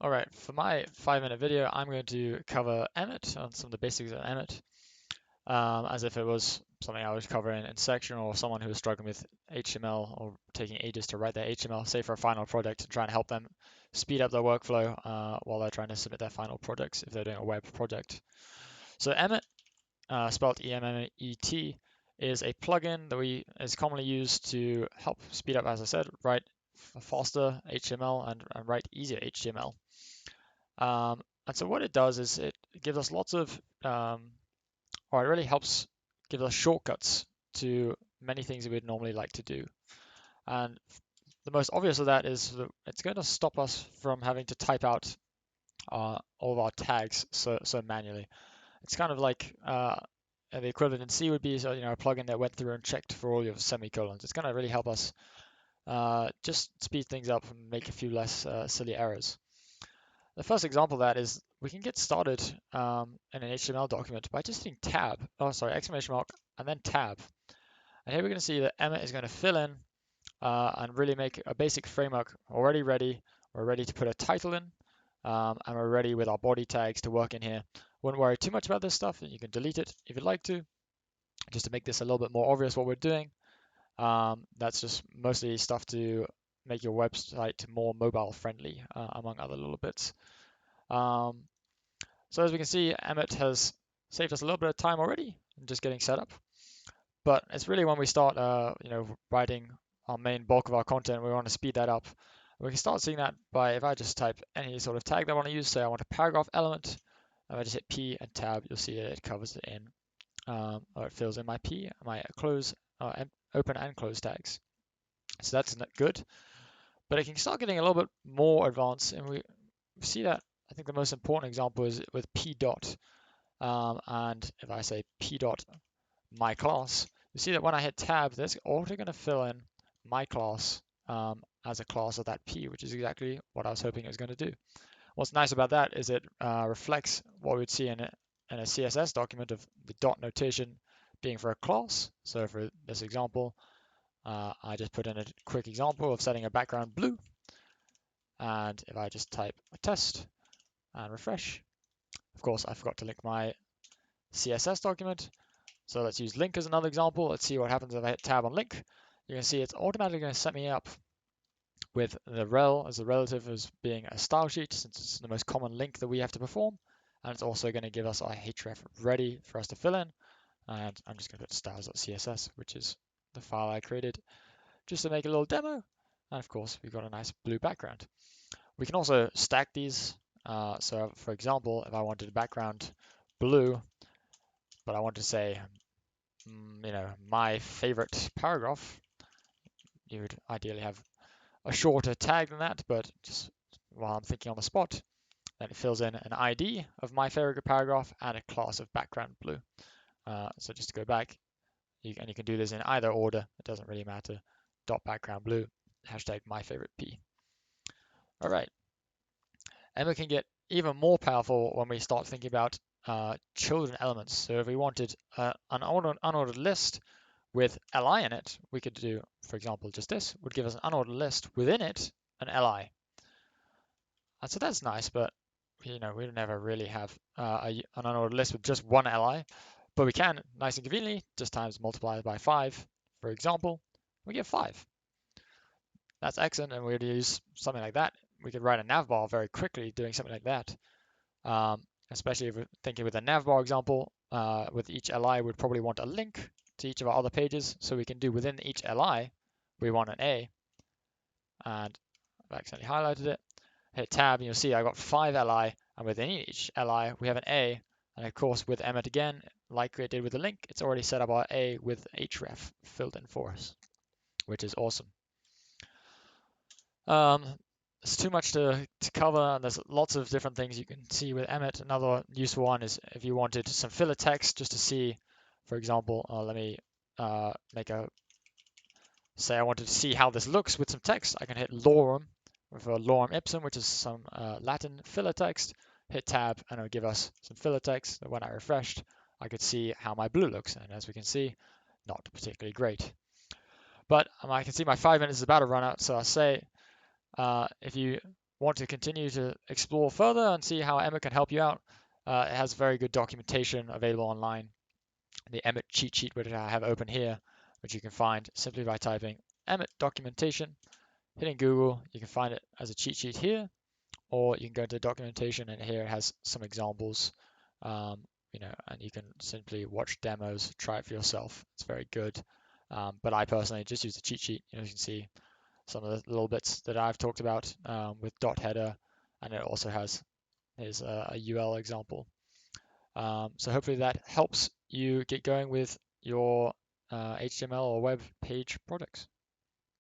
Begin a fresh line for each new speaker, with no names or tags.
All right, for my 5-minute video, I'm going to cover Emmet on some of the basics of Emmet, as if it was something I was covering in section or someone who was struggling with HTML or taking ages to write their HTML, say for a final project, and trying to help them speed up their workflow while they're trying to submit their final projects if they're doing a web project. So Emmet, spelled E-M-M-E-T, is a plugin that is commonly used to help speed up, as I said, write faster HTML and write easier HTML. And so what it does is it gives us lots of, or it really helps give us shortcuts to many things that we'd normally like to do. And the most obvious of that is that it's going to stop us from having to type out all of our tags so manually. It's kind of like the equivalent in C would be so, a plugin that went through and checked for all your semicolons. It's going to really help us just speed things up and make a few less silly errors. The first example of that is we can get started in an HTML document by just hitting tab, exclamation mark, and then tab. And here we're going to see that Emmet is going to fill in and really make a basic framework already ready. We're ready to put a title in, and we're ready with our body tags to work in here. Wouldn't worry too much about this stuff, and you can delete it if you'd like to, just to make this a little bit more obvious what we're doing. That's just mostly stuff to make your website more mobile friendly, among other little bits. Um, so as we can see, Emmet has saved us a little bit of time already in just getting set up. But it's really when we start, writing our main bulk of our content, we want to speed that up. We can start seeing that by if I just type any sort of tag that I want to use. Say I want a paragraph element. If I just hit P and tab, you'll see that it covers it in, or it fills in my P, my close, open and close tags. So that's good. But it can start getting a little bit more advanced, and we see that. I think the most important example is with P dot. And if I say P dot my class, you see that when I hit tab, that's auto going to fill in my class as a class of that P, which is exactly what I was hoping it was going to do. What's nice about that is it reflects what we'd see in a CSS document of the dot notation being for a class. So for this example, I just put in a quick example of setting a background blue. And if I just type a test and refresh, of course, I forgot to link my CSS document. So let's use link as another example. Let's see what happens if I hit tab on link. You can see it's automatically going to set me up with the rel as a relative as being a style sheet, since it's the most common link that we have to perform. And it's also going to give us our href ready for us to fill in. And I'm just going to put styles.css, which is the file I created just to make a little demo. And of course, we've got a nice blue background. We can also stack these. So for example, if I wanted a background blue, but I want to say, my favorite paragraph, you would ideally have a shorter tag than that, but just while I'm thinking on the spot, then it fills in an ID of my favorite paragraph and a class of background blue. So just to go back, you can do this in either order. It doesn't really matter. Dot background blue, hashtag my favorite P. All right. And we can get even more powerful when we start thinking about children elements. So if we wanted an unordered list with li in it, we could do, for example, just this would give us an unordered list within it, an li. And so that's nice, but we never really have an unordered list with just one li, but we can, nice and conveniently, just times multiply by 5, for example, we get 5. That's excellent, and we'd use something like that. We could write a navbar very quickly doing something like that, especially if we're thinking with a navbar example, with each li, we'd probably want a link to each of our other pages, so we can do within each li, we want an A, and I've accidentally highlighted it. Hit tab, and you'll see I got 5 li, and within each li, we have an A, and of course with Emmet again, like we did with the link, it's already set up our A with href filled in for us, which is awesome. It's too much to cover, and there's lots of different things you can see with Emmet. Another useful one is if you wanted some filler text just to see, for example, let me say I wanted to see how this looks with some text. I can hit lorem for lorem ipsum, which is some Latin filler text. Hit tab, and it'll give us some filler text. When I refreshed, I could see how my blue looks, and as we can see, not particularly great. But I can see my 5 minutes is about to run out, so I'll say if you want to continue to explore further and see how Emmet can help you out, it has very good documentation available online. The Emmet cheat sheet, which I have open here, which you can find simply by typing Emmet documentation, hitting Google. You can find it as a cheat sheet here, or you can go to documentation, and here it has some examples. Um, and you can simply watch demos, try it for yourself. It's very good. But I personally just use the cheat sheet. You can see some of the little bits that I've talked about with dot header, and it also has here's a UL example. So hopefully that helps you get going with your HTML or web page projects.